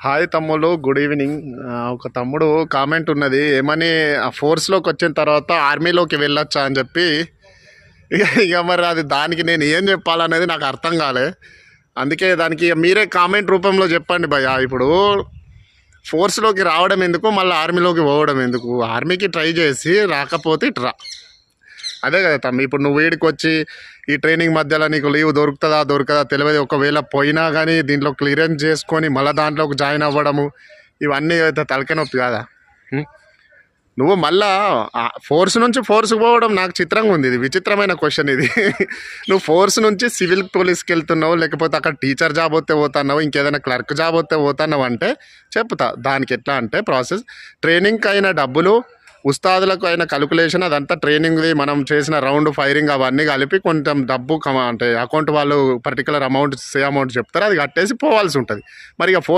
Hi తమ్ముళ్ళు, good evening. ఒక తమ్ముడు కామెంట్ ఉన్నది ఏమని, ఆ ఫోర్స్లోకి వచ్చిన తర్వాత ఆర్మీలోకి వెళ్ళొచ్చా అని చెప్పి. ఇక మరి అది దానికి నేను ఏం చెప్పాలనేది నాకు అర్థం కాలే. అందుకే దానికి ఇక మీరే కామెంట్ రూపంలో చెప్పండి భయ్యా. ఇప్పుడు ఫోర్స్లోకి రావడం ఎందుకు, మళ్ళీ ఆర్మీలోకి పోవడం ఎందుకు? ఆర్మీకి ట్రై చేసి రాకపోతే ఇట్రా, అదే కదా తమ్మి. ఇప్పుడు నువ్వు వీడికి వచ్చి ఈ ట్రైనింగ్ మధ్యలో నీకు లీవ్ దొరుకుతుందా దొరకదా తెలియదు. ఒకవేళ పోయినా కానీ దీంట్లో క్లియరెన్స్ చేసుకొని మళ్ళీ దాంట్లోకి జాయిన్ అవ్వడము, ఇవన్నీ అయితే తలకాయ నొప్పి కదా. నువ్వు మళ్ళా ఫోర్స్ నుంచి ఫోర్స్కి పోవడం నాకు చిత్రంగా ఉంది. ఇది విచిత్రమైన క్వశ్చన్ ఇది. నువ్వు ఫోర్స్ నుంచి సివిల్ పోలీస్కి వెళ్తున్నావు, లేకపోతే అక్కడ టీచర్ జాబ్ వస్తే పోతున్నావు, ఇంకేదైనా క్లర్క్ జాబ్ వస్తే పోతున్నావు అంటే చెప్తా. దానికి ఎట్లా అంటే ప్రాసెస్, ట్రైనింగ్కి అయిన డబ్బులు, ఉస్తాదులకు అయిన క్యాలిక్యులేషన్, అదంతా ట్రైనింగ్ది మనం చేసిన రౌండ్ ఫైరింగ్ అవన్నీ కలిపి కొంచెం డబ్బు అంటే అకౌంట్ వాళ్ళు పర్టికులర్ అమౌంట్, సే అమౌంట్ చెప్తారు, అది కట్టేసి పోవాల్సి ఉంటుంది. మరి ఇక ఫోర్స్